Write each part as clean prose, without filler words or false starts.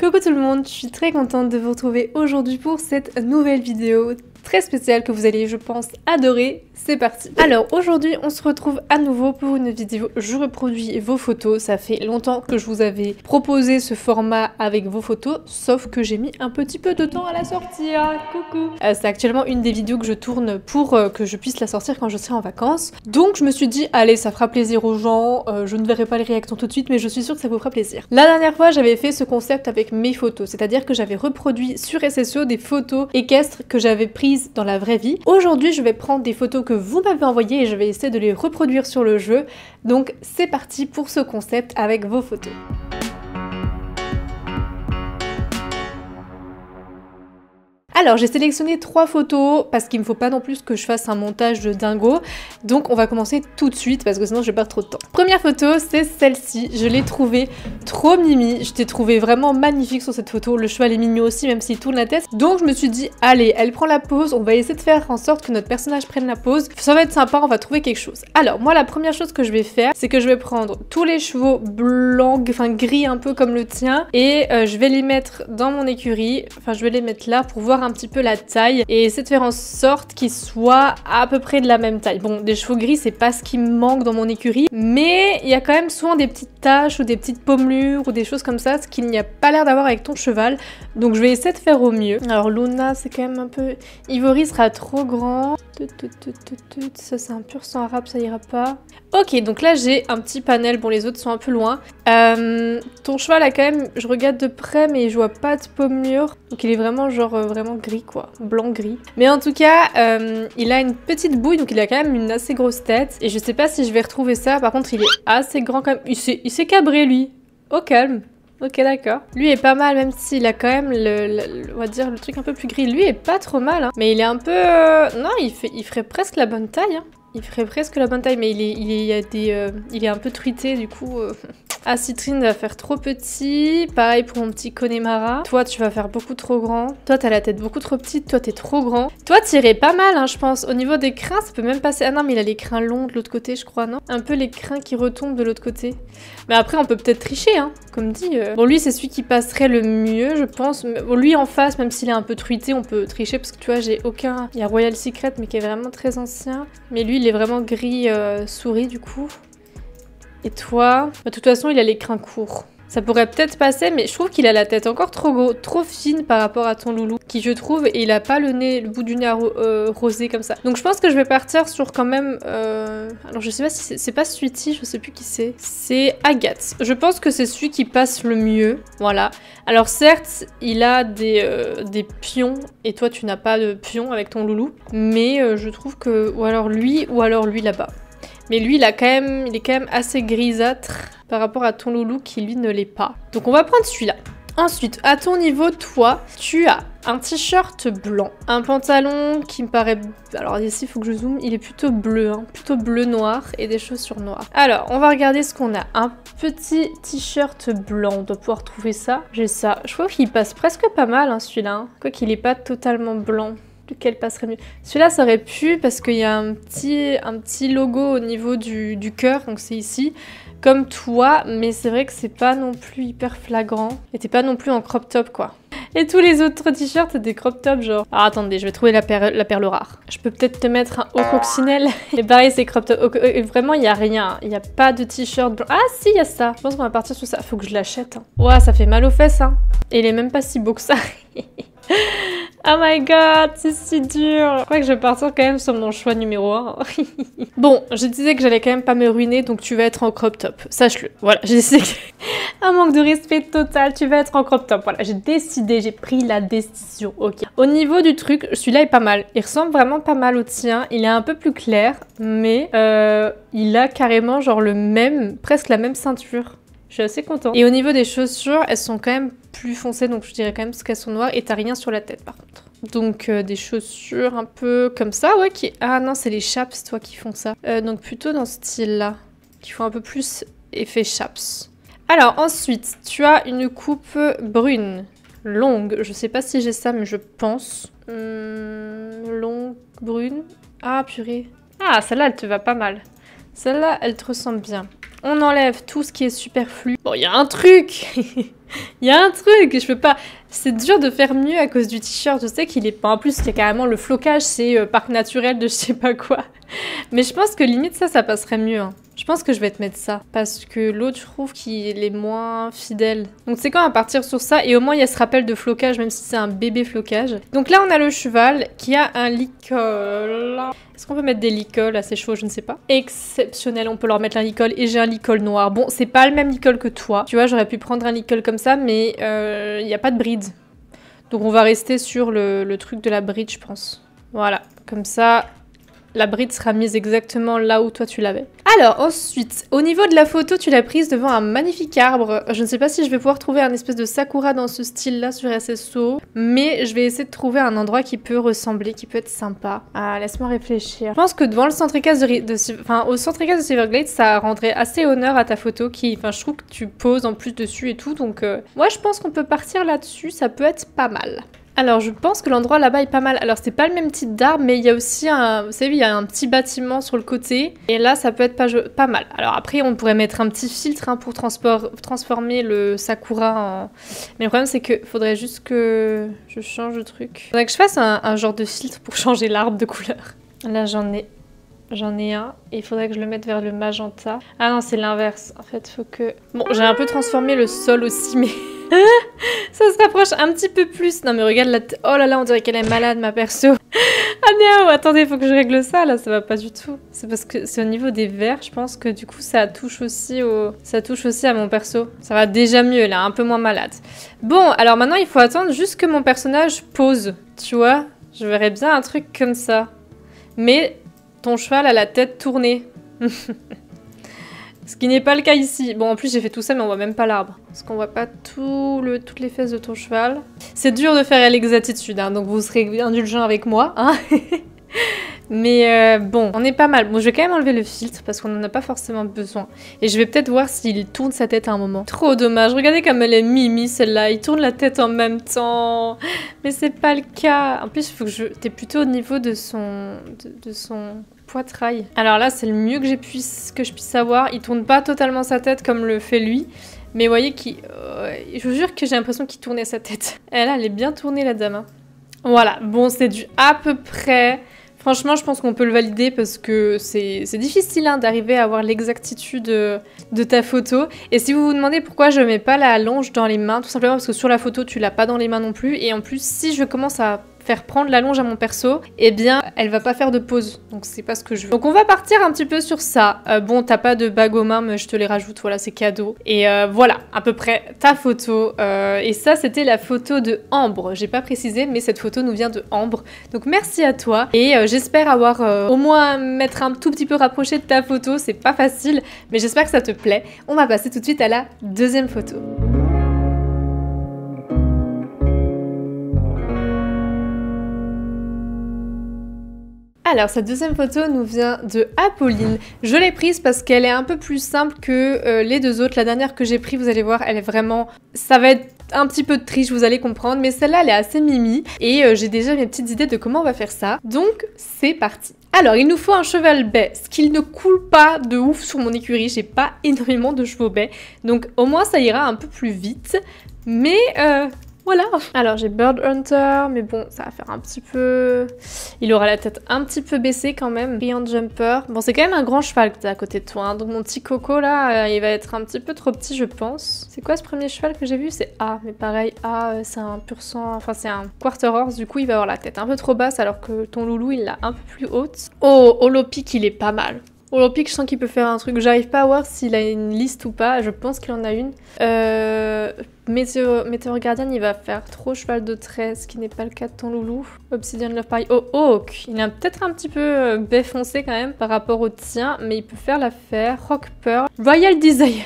Coucou tout le monde, je suis très contente de vous retrouver aujourd'hui pour cette nouvelle vidéo très spéciale que vous allez, je pense, adorer. C'est parti. Alors aujourd'hui on se retrouve à nouveau pour une vidéo. Je reproduis vos photos. Ça fait longtemps que je vous avais proposé ce format avec vos photos, sauf que j'ai mis un petit peu de temps à la sortir. Coucou. C'est actuellement une des vidéos que je tourne pour que je puisse la sortir quand je serai en vacances. Donc je me suis dit, allez, ça fera plaisir aux gens. Je ne verrai pas les réactions tout de suite, mais je suis sûre que ça vous fera plaisir. La dernière fois j'avais fait ce concept avec mes photos, c'est-à-dire que j'avais reproduit sur SSO des photos équestres que j'avais prises dans la vraie vie. Aujourd'hui je vais prendre des photos que vous m'avez envoyées et je vais essayer de les reproduire sur le jeu. Donc c'est parti pour ce concept avec vos photos. Alors j'ai sélectionné 3 photos parce qu'il me faut pas non plus que je fasse un montage de dingo. Donc on va commencer tout de suite parce que sinon je vais perdre trop de temps. Première photo, c'est celle-ci. Je l'ai trouvée trop mimi. Je t'ai trouvé vraiment magnifique sur cette photo. Le cheval est mignon aussi même s'il tourne la tête. Donc je me suis dit, allez, elle prend la pose. On va essayer de faire en sorte que notre personnage prenne la pose. Ça va être sympa, on va trouver quelque chose. Alors moi la première chose que je vais faire, c'est que je vais prendre tous les chevaux blancs, enfin gris un peu comme le tien. Et je vais les mettre dans mon écurie. Enfin je vais les mettre là pour voir un petit peu la taille et essayer de faire en sorte qu'ils soient à peu près de la même taille. Bon, des chevaux gris, c'est pas ce qui me manque dans mon écurie, mais il y a quand même souvent des petites taches ou des petites pommures ou des choses comme ça, ce qu'il n'y a pas l'air d'avoir avec ton cheval. Donc je vais essayer de faire au mieux. Alors Luna, c'est quand même un peu... Ivory sera trop grand. Ça c'est un pur sang arabe, ça ira pas. Ok, donc là j'ai un petit panel. Bon, les autres sont un peu loin. Ton cheval a quand même... Je regarde de près, mais je vois pas de pommure. Donc il est vraiment genre vraiment gris quoi, blanc-gris. Mais en tout cas, il a une petite bouille, donc il a quand même une assez grosse tête. Et je sais pas si je vais retrouver ça. Par contre, il est assez grand quand même. Il s'est cabré lui. Au calme. Ok, d'accord. Lui est pas mal, même s'il a quand même on va dire le truc un peu plus gris. Lui est pas trop mal, hein. Mais il est un peu... Non, il ferait presque la bonne taille, hein. Il ferait presque la bonne taille, mais il est un peu truité, du coup... Ah, Citrine va faire trop petit. Pareil pour mon petit Connemara. Toi, tu vas faire beaucoup trop grand. Toi, t'as la tête beaucoup trop petite. Toi, t'es trop grand. Toi, t'irais pas mal, hein, je pense. Au niveau des crins, ça peut même passer... Ah non, mais il a les crins longs de l'autre côté, je crois, non? Un peu les crins qui retombent de l'autre côté. Mais après, on peut peut-être tricher, hein, comme dit. Bon, lui, c'est celui qui passerait le mieux, je pense. Bon, lui, en face, même s'il est un peu truité, on peut tricher parce que, tu vois, j'ai aucun... Il y a Royal Secret, mais qui est vraiment très ancien. Mais lui, il est vraiment gris souris, du coup. Et toi, de toute façon, il a les crins courts. Ça pourrait peut-être passer, mais je trouve qu'il a la tête encore trop fine par rapport à ton loulou, qui je trouve, et il a pas le nez, le bout du nez rosé comme ça. Donc je pense que je vais partir sur quand même... Alors je sais pas si c'est pas Sweetie, je sais plus qui c'est. C'est Agathe. Je pense que c'est celui qui passe le mieux, voilà. Alors certes, il a des pions, et toi tu n'as pas de pions avec ton loulou, mais je trouve que... Ou alors lui là-bas. Mais lui, il est quand même assez grisâtre par rapport à ton loulou qui, lui, ne l'est pas. Donc, on va prendre celui-là. Ensuite, à ton niveau, toi, tu as un t-shirt blanc, un pantalon qui me paraît... Alors ici, il faut que je zoome, il est plutôt bleu, hein, plutôt bleu-noir et des chaussures noires. Alors, on va regarder ce qu'on a. Un petit t-shirt blanc, on doit pouvoir trouver ça. J'ai ça. Je trouve qu'il passe presque pas mal, hein, celui-là. Hein. Quoi qu'il n'est pas totalement blanc. Lequel passerait mieux? Celui-là, ça aurait pu parce qu'il y a un petit logo au niveau du cœur, donc c'est ici, comme toi, mais c'est vrai que c'est pas non plus hyper flagrant. Et t'es pas non plus en crop top, quoi. Et tous les autres t-shirts, c'est des crop top, genre... Alors attendez, je vais trouver la perle rare. Je peux peut-être te mettre un haut coccinelle. Et pareil, c'est crop top. Vraiment, il y a rien. Il n'y a pas de t-shirt blanc. Ah si, il y a ça. Je pense qu'on va partir sur ça. Faut que je l'achète. Hein. Ouah, ça fait mal aux fesses, hein. Et il est même pas si beau que ça. Oh my god, c'est si dur. Je crois que je vais partir quand même sur mon choix numéro 1. Bon, je disais que j'allais quand même pas me ruiner, donc tu vas être en crop top. Sache-le. Voilà, j'ai décidé que... Un manque de respect total, tu vas être en crop top. Voilà, j'ai décidé, j'ai pris la décision. Ok. Au niveau du truc, celui-là est pas mal. Il ressemble vraiment pas mal au tien. Il est un peu plus clair, mais il a carrément genre presque la même ceinture. Je suis assez contente. Et au niveau des chaussures, elles sont quand même plus foncées, donc je dirais quand même qu'elles sont noires et t'as rien sur la tête par contre. Donc des chaussures un peu comme ça, ouais, qui... Ah non, c'est les chaps, toi, qui font ça. Donc plutôt dans ce style-là, qui font un peu plus effet chaps. Alors ensuite, tu as une coupe brune, longue. Je sais pas si j'ai ça, mais je pense. Longue, brune. Ah, purée. Ah, celle-là, elle te va pas mal. Celle-là, elle te ressemble bien. On enlève tout ce qui est superflu. Bon, il y a un truc. Il y a un truc, je peux pas... C'est dur de faire mieux à cause du t-shirt. Je sais qu'il est pas... En plus, il y a carrément le flocage, c'est parc naturel de je sais pas quoi. Mais je pense que limite ça passerait mieux. Hein. Je pense que je vais te mettre ça. Parce que l'autre, je trouve qu'il est moins fidèle. Donc c'est quand on va partir sur ça. Et au moins, il y a ce rappel de flocage, même si c'est un bébé flocage. Donc là, on a le cheval qui a un licol. Est-ce qu'on peut mettre des licols à ses chevaux? Je ne sais pas. Exceptionnel, on peut leur mettre un licol. Et j'ai un licol noir. Bon, c'est pas le même licol que toi. Tu vois, j'aurais pu prendre un licol comme ça, mais il n'y a pas de bride. Donc on va rester sur le truc de la bride, je pense. Voilà, comme ça... La bride sera mise exactement là où toi tu l'avais. Alors ensuite, au niveau de la photo, tu l'as prise devant un magnifique arbre. Je ne sais pas si je vais pouvoir trouver un espèce de sakura dans ce style-là sur SSO, mais je vais essayer de trouver un endroit qui peut ressembler, qui peut être sympa. Ah, laisse-moi réfléchir. Je pense que devant le centre équestre au centre équestre de Silverglade, ça rendrait assez honneur à ta photo enfin, je trouve que tu poses en plus dessus et tout, donc moi je pense qu'on peut partir là-dessus, ça peut être pas mal. Alors, je pense que l'endroit là-bas est pas mal. Alors, c'est pas le même type d'arbre, mais il y a aussi un... Vous savez, il y a un petit bâtiment sur le côté. Et là, ça peut être pas mal. Alors après, on pourrait mettre un petit filtre hein, pour transformer le sakura en... Mais le problème, c'est qu'il faudrait juste que je change de truc. Il faudrait que je fasse un genre de filtre pour changer l'arbre de couleur. Là, j'en ai un. Et il faudrait que je le mette vers le magenta. Ah non, c'est l'inverse. En fait, faut que... Bon, j'ai un peu transformé le sol aussi, mais... Ça se rapproche un petit peu plus. Non mais regarde la tête. Oh là là, on dirait qu'elle est malade ma perso. Ah non, attendez, faut que je règle ça là, ça va pas du tout. C'est parce que c'est au niveau des verres, je pense que du coup ça touche aussi à mon perso. Ça va déjà mieux là, un peu moins malade. Bon, alors maintenant il faut attendre juste que mon personnage pose. Tu vois, je verrais bien un truc comme ça. Mais ton cheval a la tête tournée. Ce qui n'est pas le cas ici. Bon, en plus, j'ai fait tout ça, mais on voit même pas l'arbre. Parce qu'on voit pas toutes les fesses de ton cheval. C'est dur de faire l'exactitude, hein, donc vous serez indulgents avec moi. Hein. Mais bon, on est pas mal. Bon, je vais quand même enlever le filtre, parce qu'on en a pas forcément besoin. Et je vais peut-être voir s'il tourne sa tête à un moment. Trop dommage. Regardez comme elle est mimi, celle-là. Il tourne la tête en même temps. Mais c'est pas le cas. En plus, il faut que t'es plutôt au niveau de son poitrail. Alors là, c'est le mieux que je puisse savoir. Il tourne pas totalement sa tête comme le fait lui. Mais vous voyez je vous jure que j'ai l'impression qu'il tournait sa tête. Et là, elle est bien tournée, la dame. Hein. Voilà. Bon, c'est du à peu près... Franchement, je pense qu'on peut le valider parce que c'est difficile hein, d'arriver à avoir l'exactitude de ta photo. Et si vous vous demandez pourquoi je mets pas la longe dans les mains, tout simplement parce que sur la photo, tu l'as pas dans les mains non plus. Et en plus, si je commence à faire prendre la longe à mon perso, eh bien, elle va pas faire de pause. Donc, c'est pas ce que je veux. Donc, on va partir un petit peu sur ça. Bon, t'as pas de bague aux mains, mais je te les rajoute. Voilà, c'est cadeau. Et voilà, à peu près ta photo. Et ça, c'était la photo de Ambre. J'ai pas précisé, mais cette photo nous vient de Ambre. Donc, merci à toi. Et j'espère avoir au moins m'être un tout petit peu rapproché de ta photo. C'est pas facile, mais j'espère que ça te plaît. On va passer tout de suite à la deuxième photo. Alors, cette deuxième photo nous vient de Apolline. Je l'ai prise parce qu'elle est un peu plus simple que les deux autres. La dernière que j'ai prise, vous allez voir, elle est vraiment... Ça va être un petit peu de triche, vous allez comprendre. Mais celle-là, elle est assez mimi. Et j'ai déjà mes petites idées de comment on va faire ça. Donc, c'est parti. Alors, il nous faut un cheval bai, ce qui ne coule pas de ouf sur mon écurie. J'ai pas énormément de chevaux bais. Donc, au moins, ça ira un peu plus vite. Mais... Voilà. Alors j'ai Bird Hunter, mais bon, ça va faire un petit peu... Il aura la tête un petit peu baissée quand même. Brilliant Jumper. Bon, c'est quand même un grand cheval que t'as à côté de toi. Hein. Donc mon petit Coco là, il va être un petit peu trop petit, je pense. C'est quoi ce premier cheval que j'ai vu? C'est A. Mais pareil, A, c'est un pur sang... Enfin, c'est un quarter horse. Du coup, il va avoir la tête un peu trop basse, alors que ton loulou, il l'a un peu plus haute. Oh, Holopic, il est pas mal. Holopic, je sens qu'il peut faire un truc. J'arrive pas à voir s'il a une liste ou pas. Je pense qu'il en a une. Météor Guardian, il va faire trop cheval de 13, ce qui n'est pas le cas de ton loulou. Obsidian Love pareil. Oh, Hawk, il a peut-être un petit peu baie foncé quand même par rapport au tien, mais il peut faire l'affaire. Rock Pearl. Royal Desire.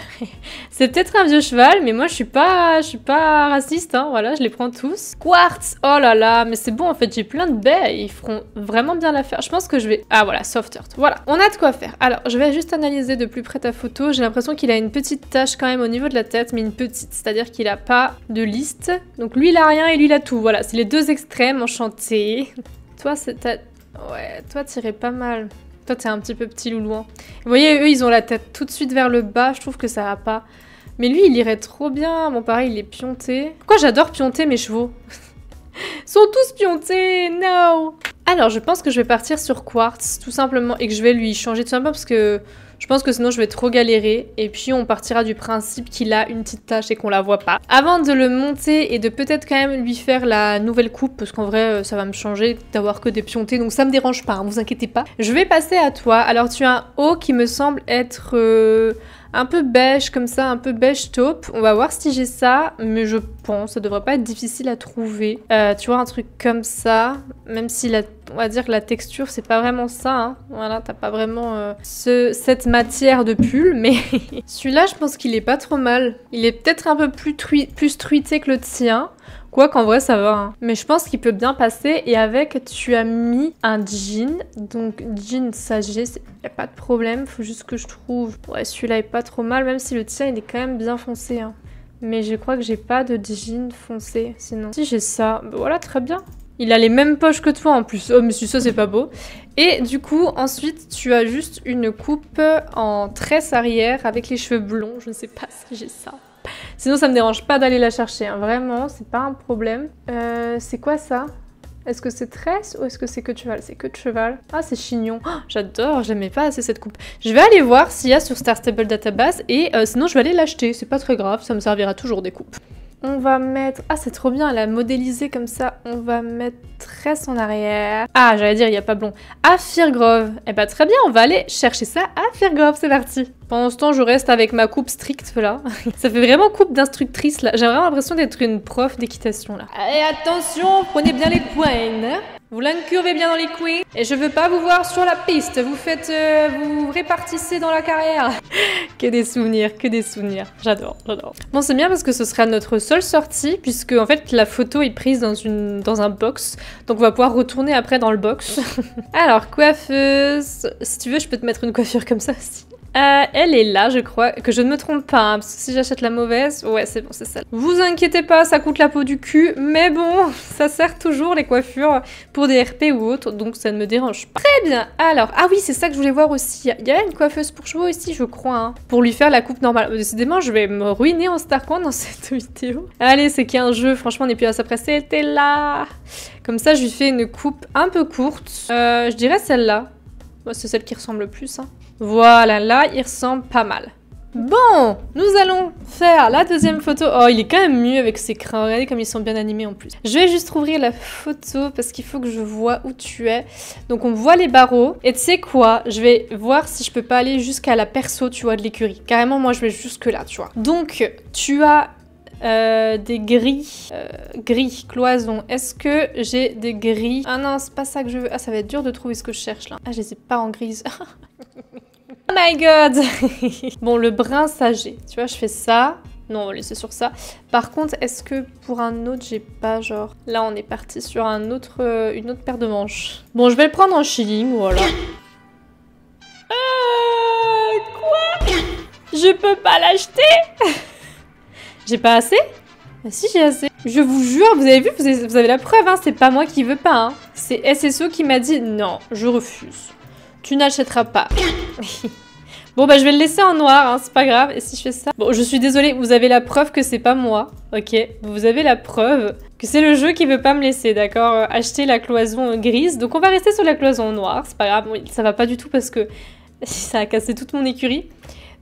C'est peut-être un vieux cheval, mais moi je suis pas raciste, hein. Voilà, je les prends tous. Quartz. Oh là là, mais c'est bon en fait, j'ai plein de baies, ils feront vraiment bien l'affaire. Je pense que je vais... Ah voilà, Soft Earth. Voilà, on a de quoi faire. Alors, je vais juste analyser de plus près ta photo. J'ai l'impression qu'il a une petite tache quand même au niveau de la tête, mais une petite, c'est-à-dire qu'il a pas de liste. Donc lui, il a rien et lui, il a tout. Voilà, c'est les deux extrêmes, enchantés. Toi, c'est ta... Ouais, toi, t'irais pas mal. Toi, t'es un petit peu petit loulouin. Vous voyez, eux, ils ont la tête tout de suite vers le bas. Je trouve que ça va pas. Mais lui, il irait trop bien. Bon, pareil, il est pionté. Pourquoi j'adore pionter mes chevaux? Ils sont tous piontés, no. Alors, je pense que je vais partir sur Quartz, tout simplement. Et que je vais lui changer tout simplement parce que... Je pense que sinon je vais trop galérer et puis on partira du principe qu'il a une petite tache et qu'on la voit pas. Avant de le monter et de peut-être quand même lui faire la nouvelle coupe parce qu'en vrai ça va me changer d'avoir que des piontés donc ça me dérange pas, hein, vous inquiétez pas. Je vais passer à toi. Alors tu as un haut qui me semble être un peu beige comme ça, un peu beige taupe. On va voir si j'ai ça, mais je pense ça devrait pas être difficile à trouver. Tu vois un truc comme ça, même si on va dire que la texture c'est pas vraiment ça, hein. Voilà, t'as pas vraiment cette matière de pull, mais celui-là je pense qu'il est pas trop mal. Il est peut-être un peu plus truité que le tien. Quoi qu'en vrai ça va, hein. Mais je pense qu'il peut bien passer. Et avec, tu as mis un jean. Donc jean sagesse, y a pas de problème. Faut juste que je trouve... Ouais, celui-là est pas trop mal, même si le tien il est quand même bien foncé, hein. Mais je crois que j'ai pas de jean foncé, sinon. Si j'ai ça, bah voilà, très bien. Il a les mêmes poches que toi en plus. Oh, mais si ça c'est pas beau. Et du coup, ensuite, tu as juste une coupe en tresse arrière avec les cheveux blonds. Je ne sais pas si j'ai ça. Sinon, ça me dérange pas d'aller la chercher, hein. Vraiment, c'est pas un problème. C'est quoi ça? Est-ce que c'est tresse ou est-ce que c'est queue de cheval? C'est queue de cheval. Ah, c'est chignon. Oh, j'adore, j'aimais pas assez cette coupe. Je vais aller voir s'il y a sur Star Stable Database et sinon je vais aller l'acheter. C'est pas très grave, ça me servira toujours des coupes. On va mettre... Ah, c'est trop bien, elle a modélisé comme ça. On va mettre tresse en arrière. Ah, j'allais dire, il n'y a pas blond. À Firgrove. Eh bah, très bien, on va aller chercher ça à Firgrove, c'est parti. Pendant ce temps, je reste avec ma coupe stricte, là. Ça fait vraiment coupe d'instructrice, là. J'ai vraiment l'impression d'être une prof d'équitation, là. Allez, attention, prenez bien les coins. Vous l'incurvez bien dans les coins. Et je veux pas vous voir sur la piste. Vous faites... vous répartissez dans la carrière. Que des souvenirs, que des souvenirs. J'adore, j'adore. Bon, c'est bien parce que ce sera notre seule sortie, puisque, en fait, la photo est prise dans un box. Donc, on va pouvoir retourner après dans le box. Alors, coiffeuse... Si tu veux, je peux te mettre une coiffure comme ça aussi. Elle est là, je crois, que je ne me trompe pas, hein, parce que si j'achète la mauvaise, ouais, c'est bon, c'est ça. Vous inquiétez pas, ça coûte la peau du cul, mais bon, ça sert toujours les coiffures pour des RP ou autres, donc ça ne me dérange pas. Très bien, alors, ah oui, c'est ça que je voulais voir aussi. Il y a une coiffeuse pour chevaux ici, je crois, hein, pour lui faire la coupe normale. Décidément, je vais me ruiner en Starcoin dans cette vidéo. Allez, c'est qu'il y a un jeu, franchement, on n'est plus à s'appresser, t'es là. Comme ça, je lui fais une coupe un peu courte. Je dirais celle-là. Bon, c'est celle qui ressemble le plus, hein. Voilà, là, il ressemble pas mal. Bon, nous allons faire la deuxième photo. Oh, il est quand même mieux avec ses crins. Regardez comme ils sont bien animés en plus. Je vais juste rouvrir la photo parce qu'il faut que je vois où tu es. Donc, on voit les barreaux. Et tu sais quoi? Je vais voir si je peux pas aller jusqu'à la perso, tu vois, de l'écurie. Carrément, moi, je vais jusque là, tu vois. Donc, tu as... des grilles, cloisons. Est-ce que j'ai des grilles? Ah non, c'est pas ça que je veux. Ah, ça va être dur de trouver ce que je cherche là. Ah, je les ai pas en grise. Oh my god. Bon, le brun sagé. Tu vois, je fais ça. Non, on va laisser sur ça. Par contre, est-ce que pour un autre, j'ai pas genre... Là, on est parti sur une autre paire de manches. Bon, je vais le prendre en shilling, voilà. Quoi? Je peux pas l'acheter? J'ai pas assez? Bah si, j'ai assez. Je vous jure, vous avez vu, vous avez la preuve, hein, c'est pas moi qui veux pas, hein. C'est SSO qui m'a dit non, je refuse. Tu n'achèteras pas. Bon, bah je vais le laisser en noir, hein, c'est pas grave. Et si je fais ça? Bon, je suis désolée, vous avez la preuve que c'est pas moi, ok? Vous avez la preuve que c'est le jeu qui veut pas me laisser, d'accord? Acheter la cloison grise. Donc on va rester sur la cloison noire, c'est pas grave. Bon, ça va pas du tout parce que ça a cassé toute mon écurie.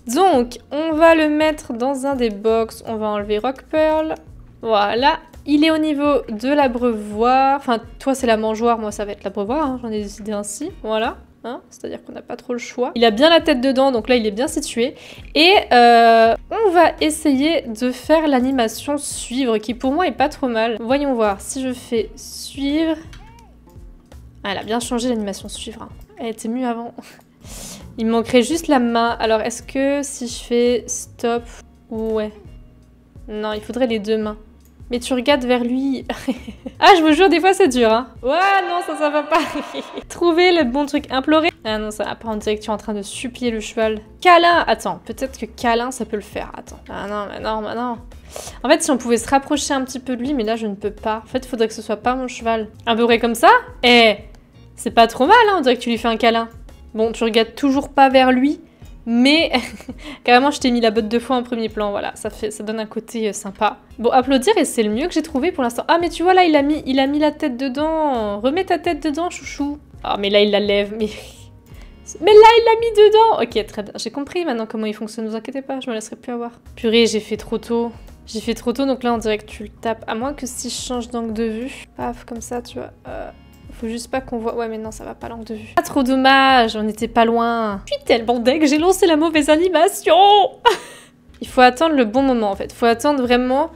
Donc, on va le mettre dans un des box. On va enlever Rock Pearl. Voilà. Il est au niveau de l'abreuvoir. Enfin, toi, c'est la mangeoire. Moi, ça va être l'abreuvoir. Hein. J'en ai décidé ainsi. Voilà. Hein, c'est-à-dire qu'on n'a pas trop le choix. Il a bien la tête dedans. Donc là, il est bien situé. Et on va essayer de faire l'animation suivre. Qui, pour moi, est pas trop mal. Voyons voir. Si je fais suivre... Ah, elle a bien changé l'animation suivre. Hein. Elle était mieux avant. Il me manquerait juste la main. Alors, est-ce que si je fais stop... Ouais. Non, il faudrait les deux mains. Mais tu regardes vers lui. Ah, je vous jure, des fois, c'est dur, hein. Ouais, non, ça va pas. Trouver le bon truc. Implorer. Ah non, ça va pas. On dirait que tu es en train de supplier le cheval. Câlin. Attends, peut-être que câlin, ça peut le faire. Attends. Ah non, mais non, mais non. En fait, si on pouvait se rapprocher un petit peu de lui, mais là, je ne peux pas. En fait, il faudrait que ce soit pas mon cheval. À peu près comme ça. Eh, c'est pas trop mal, hein. On dirait que tu lui fais un câlin. Bon, tu regardes toujours pas vers lui, mais carrément, je t'ai mis la botte de foin en premier plan, voilà, ça donne un côté sympa. Bon, applaudir, et c'est le mieux que j'ai trouvé pour l'instant. Ah, mais tu vois, là, il a mis la tête dedans. Remets ta tête dedans, chouchou. Ah, mais là, il la lève, mais... Mais là, il l'a mis dedans. Ok, très bien. J'ai compris maintenant comment il fonctionne, ne vous inquiétez pas, je me laisserai plus avoir. Purée, j'ai fait trop tôt. J'ai fait trop tôt, donc là, on dirait que tu le tapes. À moins que si je change d'angle de vue. Paf, comme ça, tu vois. Faut juste pas qu'on voit... Ouais, mais non, ça va pas l'angle de vue. Ah, trop dommage, on était pas loin. Je suis tellement deg, j'ai lancé la mauvaise animation. Il faut attendre le bon moment, en fait. Il faut attendre vraiment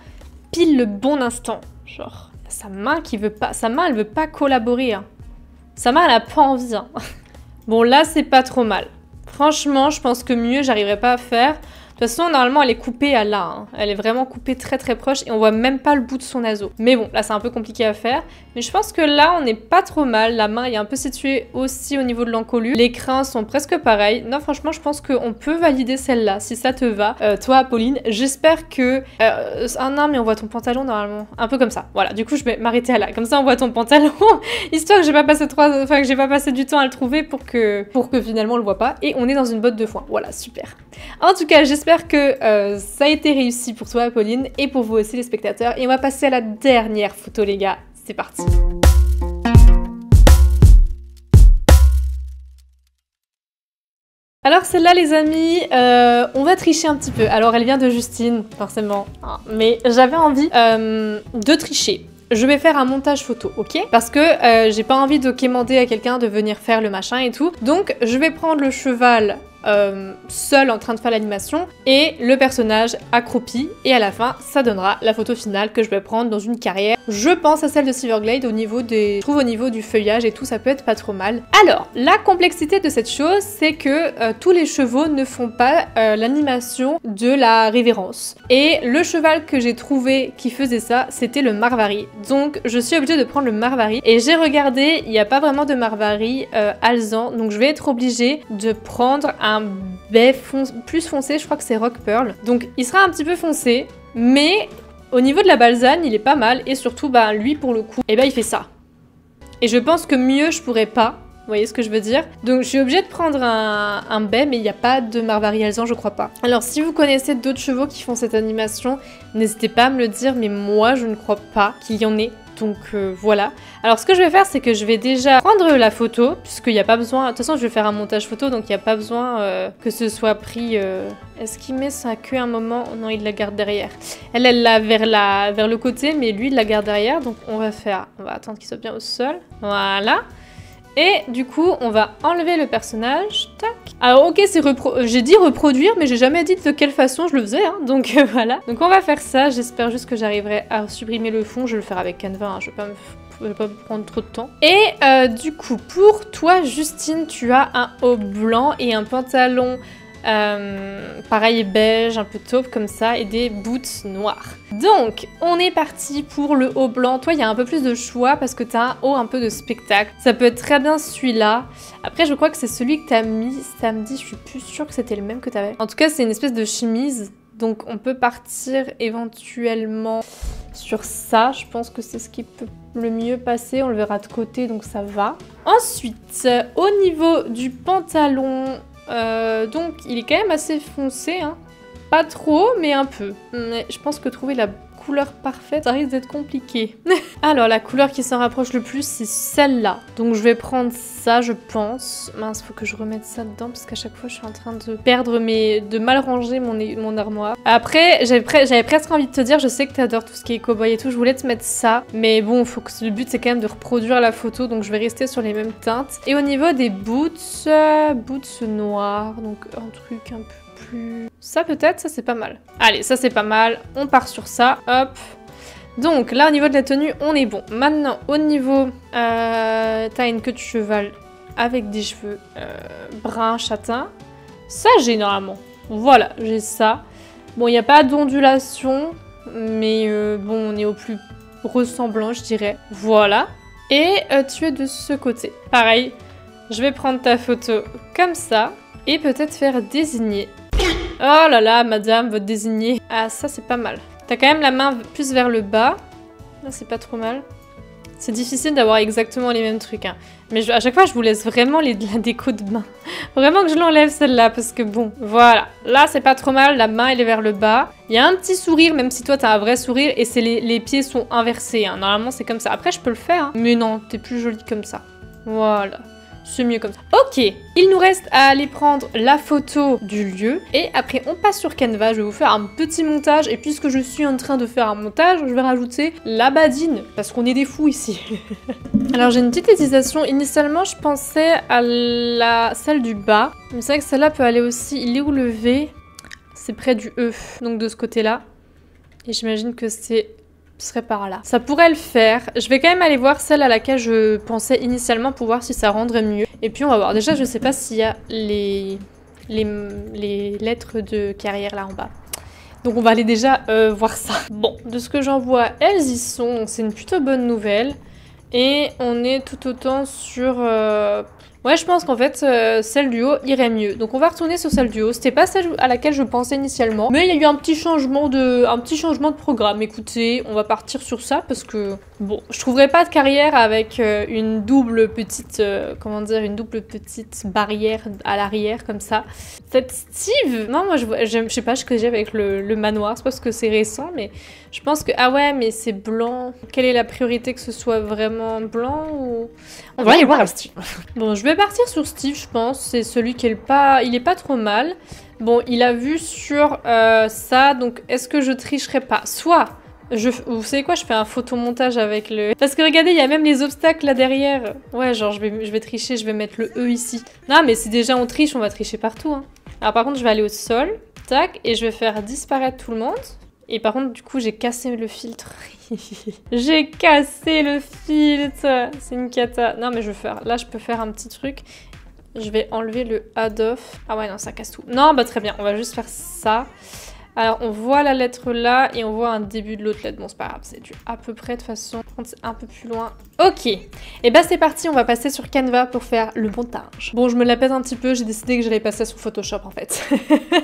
pile le bon instant. Genre, sa main qui veut pas... Sa main, elle veut pas collaborer, hein. Sa main, elle a pas envie, hein. Bon, là, c'est pas trop mal. Franchement, je pense que mieux, j'arriverai pas à faire. De toute façon, normalement, elle est coupée à là. Hein. Elle est vraiment coupée très très proche et on voit même pas le bout de son naseau. Mais bon, là, c'est un peu compliqué à faire. Mais je pense que là, on n'est pas trop mal. La main est un peu située aussi au niveau de l'encolure. Les crins sont presque pareils. Non, franchement, je pense qu'on peut valider celle-là, si ça te va. Toi, Pauline, j'espère que... Ah non, mais on voit ton pantalon, normalement. Un peu comme ça. Voilà, du coup, je vais m'arrêter à là. Comme ça, on voit ton pantalon. Histoire que j'ai pas passé du temps à le trouver pour que finalement, on le voit pas. Et on est dans une botte de foin. Voilà, super. En tout cas, j'espère que ça a été réussi pour toi, Pauline, et pour vous aussi, les spectateurs. Et on va passer à la dernière photo, les gars. C'est parti. Alors celle-là, les amis, on va tricher un petit peu. Alors elle vient de Justine, forcément, hein, mais j'avais envie de tricher. Je vais faire un montage photo, ok? Parce que j'ai pas envie de quémander à quelqu'un de venir faire le machin et tout. Donc je vais prendre le cheval seul en train de faire l'animation et le personnage accroupi, et à la fin ça donnera la photo finale que je vais prendre dans une carrière. Je pense à celle de Silverglade au niveau des... Je trouve au niveau du feuillage et tout, ça peut être pas trop mal. Alors, la complexité de cette chose, c'est que tous les chevaux ne font pas l'animation de la révérence. Et le cheval que j'ai trouvé qui faisait ça, c'était le Marvari. Donc je suis obligée de prendre le Marvari. Et j'ai regardé, il n'y a pas vraiment de Marvari alezan, donc je vais être obligée de prendre un baie plus foncé, je crois que c'est Rock Pearl. Donc il sera un petit peu foncé, mais au niveau de la balsane, il est pas mal. Et surtout, bah lui pour le coup, et bah il fait ça. Et je pense que mieux je pourrais pas. Vous voyez ce que je veux dire? Donc je suis obligée de prendre un baie, mais il n'y a pas de Marvari alezan, je crois pas. Alors si vous connaissez d'autres chevaux qui font cette animation, n'hésitez pas à me le dire, mais moi je ne crois pas qu'il y en ait. Donc voilà. Alors ce que je vais faire, c'est que je vais déjà prendre la photo, puisqu'il n'y a pas besoin... De toute façon, je vais faire un montage photo, donc il n'y a pas besoin que ce soit pris... Est-ce qu'il met sa queue un moment? Non, il la garde derrière. Elle l'a vers le côté, mais lui, il la garde derrière. Donc on va attendre qu'il soit bien au sol. Voilà. Et du coup, on va enlever le personnage. Tac. Alors ok, j'ai dit reproduire, mais j'ai jamais dit de quelle façon je le faisais. Hein, donc voilà. Donc on va faire ça. J'espère juste que j'arriverai à supprimer le fond. Je vais le faire avec Canva. Hein, je vais pas me prendre trop de temps. Et du coup, pour toi, Justine, tu as un haut blanc et un pantalon... pareil beige, un peu taupe comme ça, et des boots noirs. Donc, on est parti pour le haut blanc. Toi, il y a un peu plus de choix parce que tu as un haut un peu de spectacle. Ça peut être très bien celui-là. Après, je crois que c'est celui que tu as mis samedi. Je suis plus sûre que c'était le même que tu avais. En tout cas, c'est une espèce de chemise. Donc, on peut partir éventuellement sur ça. Je pense que c'est ce qui peut le mieux passer. On le verra de côté, donc ça va. Ensuite, au niveau du pantalon... donc il est quand même assez foncé, hein. Pas trop, mais un peu. Mais je pense que trouver la couleur parfaite, ça risque d'être compliqué. Alors la couleur qui s'en rapproche le plus, c'est celle-là. Donc je vais prendre ça, je pense. Mince, faut que je remette ça dedans parce qu'à chaque fois je suis en train de perdre de mal ranger mon armoire. Après, j'avais presque envie de te dire, je sais que t'adores tout ce qui est cowboy et tout, je voulais te mettre ça. Mais bon, le but c'est quand même de reproduire la photo, donc je vais rester sur les mêmes teintes. Et au niveau des boots noirs, donc un truc un peu plus... Ça peut-être, ça c'est pas mal. Allez, ça c'est pas mal, on part sur ça, hop. Donc là au niveau de la tenue, on est bon. Maintenant au niveau... t'as une queue de cheval avec des cheveux bruns, châtains. Ça j'ai normalement. Voilà, j'ai ça. Bon, il n'y a pas d'ondulation, mais bon, on est au plus ressemblant, je dirais. Voilà. Et tu es de ce côté. Pareil, je vais prendre ta photo comme ça et peut-être faire désigner. Oh là là, madame, votre désigné. Ah, ça, c'est pas mal. T'as quand même la main plus vers le bas. Là, c'est pas trop mal. C'est difficile d'avoir exactement les mêmes trucs, hein. Mais à chaque fois, je vous laisse vraiment la déco de main. Vraiment que je l'enlève celle-là, parce que bon, voilà. Là, c'est pas trop mal, la main, elle est vers le bas. Il y a un petit sourire, même si toi, t'as un vrai sourire, et les pieds sont inversés, hein. Normalement, c'est comme ça. Après, je peux le faire, hein. Mais non, t'es plus jolie comme ça. Voilà. C'est mieux comme ça. Ok, il nous reste à aller prendre la photo du lieu. Et après, on passe sur Canva. Je vais vous faire un petit montage. Et puisque je suis en train de faire un montage, je vais rajouter la badine. Parce qu'on est des fous ici. Alors, j'ai une petite hésitation. Initialement, je pensais à celle du bas. Mais c'est vrai que celle-là peut aller aussi. Il est où le V? C'est près du E. Donc de ce côté-là. Et j'imagine que ce serait par là. Ça pourrait le faire. Je vais quand même aller voir celle à laquelle je pensais initialement pour voir si ça rendrait mieux. Et puis on va voir. Déjà, je sais pas s'il y a les lettres de carrière là en bas. Donc on va aller déjà voir ça. Bon, de ce que j'en vois, elles y sont. Donc c'est une plutôt bonne nouvelle. Et on est tout autant sur... Ouais, je pense qu'en fait, celle du haut irait mieux. Donc on va retourner sur celle du haut. C'était pas celle à laquelle je pensais initialement. Mais il y a eu un petit changement de programme. Écoutez, on va partir sur ça parce que... Bon, je trouverais pas de carrière avec une double petite... comment dire? Une double petite barrière à l'arrière, comme ça. Cette Steve... Non, moi, je sais pas ce que j'ai avec le manoir. C'est parce que c'est récent, mais... Je pense que... Ah ouais, mais c'est blanc. Quelle est la priorité, que ce soit vraiment blanc ou... On va aller voir Steve. Bon, je vais partir sur Steve, je pense. C'est celui qui est il est pas trop mal. Bon, il a vu sur ça, donc est-ce que je tricherai pas? Soit, vous savez quoi, je fais un photomontage avec le... Parce que regardez, il y a même les obstacles là derrière. Ouais, genre je vais tricher, je vais mettre le E ici. Non, mais si déjà on triche, on va tricher partout, hein. Alors par contre, je vais aller au sol, tac, et je vais faire disparaître tout le monde. Et par contre, du coup, j'ai cassé le filtre. J'ai cassé le filtre. C'est une cata. Non, mais je vais faire... Là, je peux faire un petit truc. Je vais enlever le add off. Ah ouais, non, ça casse tout. Non, bah très bien. On va juste faire ça. Alors, on voit la lettre là et on voit un début de l'autre lettre. Bon, c'est pas grave, c'est du à peu près de toute façon. C'est un peu plus loin. Ok. Et bah c'est parti, on va passer sur Canva pour faire le montage. Bon, je me la pète un petit peu, j'ai décidé que j'allais passer sur Photoshop en fait.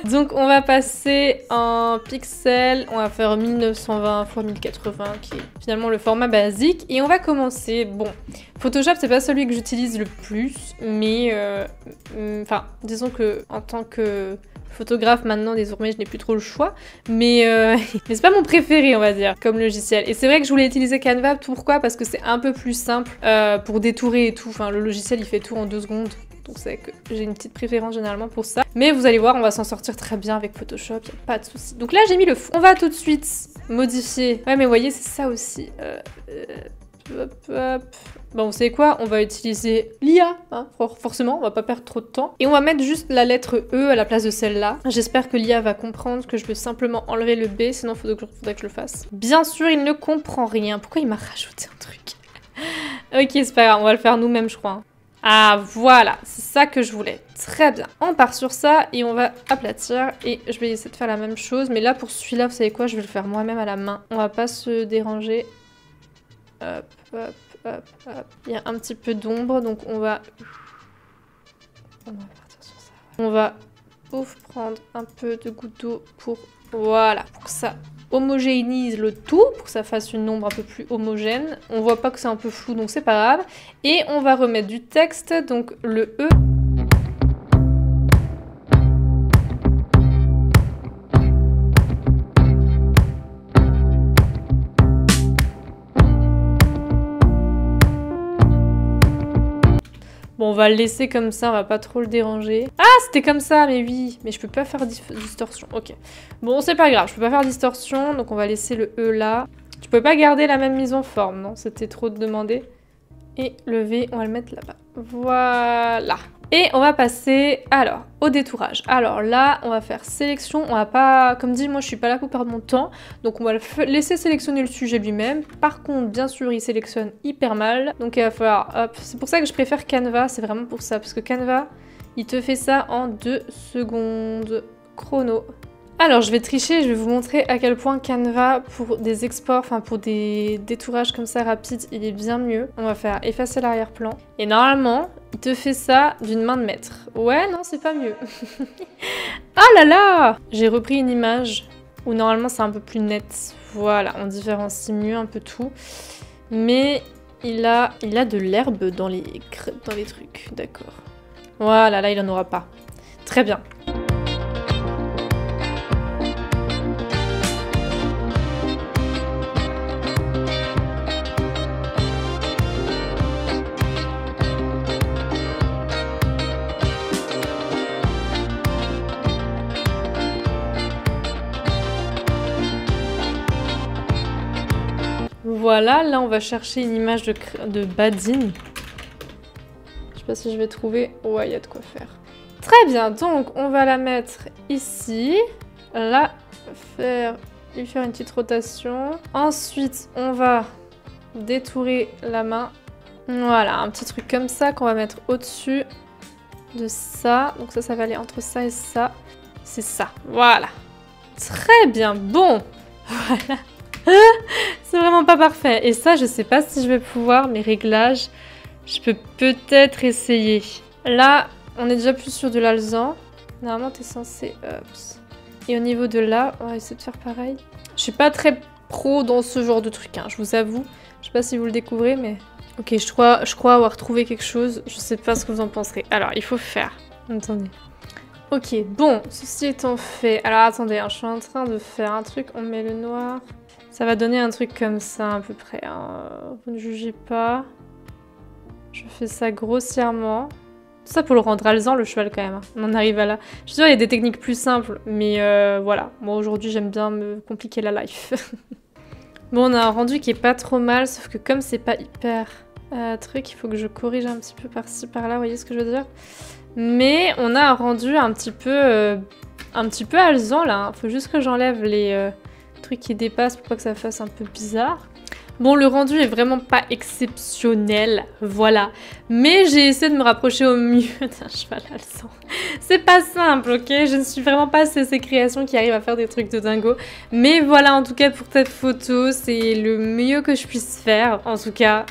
Donc, on va passer en pixels. On va faire 1920 x 1080 qui est finalement le format basique. Et on va commencer. Bon, Photoshop, c'est pas celui que j'utilise le plus, mais... Enfin, disons que en tant que... photographe maintenant, désormais je n'ai plus trop le choix, mais c'est pas mon préféré, on va dire, comme logiciel. Et c'est vrai que je voulais utiliser Canva. Pourquoi? Parce que c'est un peu plus simple pour détourer et tout. Enfin, le logiciel il fait tout en 2 secondes, donc c'est que j'ai une petite préférence généralement pour ça. Mais vous allez voir, on va s'en sortir très bien avec Photoshop, y a pas de souci. Donc là j'ai mis le fond. On va tout de suite modifier. Ouais, mais vous voyez, c'est ça aussi. Hop, hop. Bon, vous savez quoi? On va utiliser l'IA, hein, forcément, on va pas perdre trop de temps. Et on va mettre juste la lettre E à la place de celle-là. J'espère que l'IA va comprendre que je veux simplement enlever le B, sinon faudrait que je le fasse. Bien sûr, il ne comprend rien. Pourquoi il m'a rajouté un truc? Ok, c'est pas grave, on va le faire nous-mêmes, je crois. Ah, voilà, c'est ça que je voulais. Très bien. On part sur ça et on va aplatir. Et je vais essayer de faire la même chose. Mais là, pour celui-là, vous savez quoi? Je vais le faire moi-même à la main. On va pas se déranger. Hop, hop. Hop, hop. Il y a un petit peu d'ombre, donc on va partir sur ça. On va prendre un peu de goutte d'eau pour... Voilà, pour que ça homogénéise le tout, pour que ça fasse une ombre un peu plus homogène. On voit pas que c'est un peu flou, donc c'est pas grave. Et on va remettre du texte, donc le E. Bon, on va le laisser comme ça, on va pas trop le déranger. Ah, c'était comme ça, mais oui. Mais je peux pas faire distorsion, ok. Bon, c'est pas grave, je peux pas faire distorsion, donc on va laisser le E là. Tu peux pas garder la même mise en forme, non? C'était trop de demander. Et le V, on va le mettre là-bas. Voilà. Et on va passer, alors, au détourage. Alors là, on va faire sélection. On va pas, comme dit, moi je suis pas là pour perdre mon temps. Donc on va laisser sélectionner le sujet lui-même. Par contre, bien sûr, il sélectionne hyper mal. Donc il va falloir, hop. C'est pour ça que je préfère Canva, c'est vraiment pour ça. Parce que Canva, il te fait ça en 2 secondes chrono. Alors, je vais tricher, je vais vous montrer à quel point Canva, pour des exports, enfin pour des détourages comme ça rapides, il est bien mieux. On va faire effacer l'arrière-plan. Et normalement, il te fait ça d'une main de maître. Ouais, non, c'est pas mieux. Ah là là! J'ai repris une image où normalement c'est un peu plus net. Voilà, on différencie mieux un peu tout. Mais il a de l'herbe dans les trucs, d'accord. Voilà, là il en aura pas. Très bien. Voilà, là on va chercher une image de Badine. Je sais pas si je vais trouver. Ouais, il y a de quoi faire. Très bien, donc on va la mettre ici. Là, lui faire une petite rotation. Ensuite, on va détourer la main. Voilà, un petit truc comme ça qu'on va mettre au-dessus de ça. Donc ça va aller entre ça et ça. C'est ça, voilà. Très bien, bon. Voilà. C'est vraiment pas parfait. Et ça, je sais pas si je vais pouvoir. Mes réglages, je peux peut-être essayer. Là, on est déjà plus sur de l'alezan. Normalement, t'es censé... Et au niveau de là, on va essayer de faire pareil. Je suis pas très pro dans ce genre de truc, hein, je vous avoue. Je sais pas si vous le découvrez, mais... Ok, je crois avoir trouvé quelque chose. Je sais pas ce que vous en penserez. Alors, il faut faire. Attendez. Ok, bon, ceci étant fait... Alors, attendez, hein, je suis en train de faire un truc. On met le noir... Ça va donner un truc comme ça à peu près. Hein. Vous ne jugez pas. Je fais ça grossièrement. Tout ça pour le rendre alezan, le cheval quand même. Hein. On en arrive à là. Je suis sûre, il y a des techniques plus simples. Mais voilà. Moi aujourd'hui, j'aime bien me compliquer la life. Bon, on a un rendu qui est pas trop mal. Sauf que comme c'est pas hyper truc, il faut que je corrige un petit peu par-ci, par-là. Vous voyez ce que je veux dire? Mais on a un rendu un petit peu alezan là. Hein. Faut juste que j'enlève les... truc qui dépasse pour pas que ça fasse un peu bizarre. Bon, le rendu est vraiment pas exceptionnel, voilà. Mais j'ai essayé de me rapprocher au mieux d'un cheval alezan. C'est pas simple, ok? Je ne suis vraiment pas ces créations qui arrivent à faire des trucs de dingo. Mais voilà, en tout cas, pour cette photo, c'est le mieux que je puisse faire. En tout cas,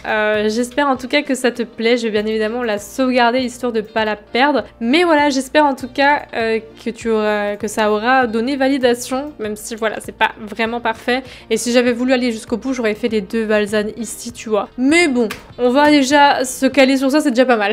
j'espère en tout cas que ça te plaît. Je vais bien évidemment la sauvegarder, histoire de pas la perdre. Mais voilà, j'espère en tout cas que ça aura donné validation. Même si, voilà, c'est pas vraiment parfait. Et si j'avais voulu aller jusqu'au bout, j'aurais fait les deux balsanes ici, tu vois. Mais bon, on va déjà se caler sur ça, c'est déjà pas mal.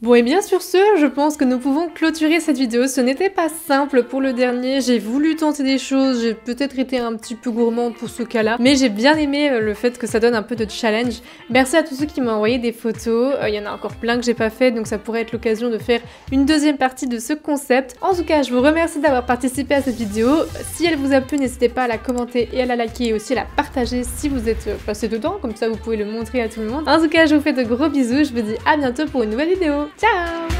Bon et bien sur ce, je pense que nous pouvons clôturer cette vidéo. Ce n'était pas simple pour le dernier, j'ai voulu tenter des choses, j'ai peut-être été un petit peu gourmande pour ce cas-là, mais j'ai bien aimé le fait que ça donne un peu de challenge. Merci à tous ceux qui m'ont envoyé des photos, il y en a encore plein que j'ai pas fait, donc ça pourrait être l'occasion de faire une deuxième partie de ce concept. En tout cas, je vous remercie d'avoir participé à cette vidéo. Si elle vous a plu, n'hésitez pas à la commenter et à la liker et aussi à la partager si vous êtes passé dedans, comme ça vous pouvez le montrer à tout le monde. En tout cas, je vous fais de gros bisous, je vous dis à bientôt pour une nouvelle vidéo. Ciao!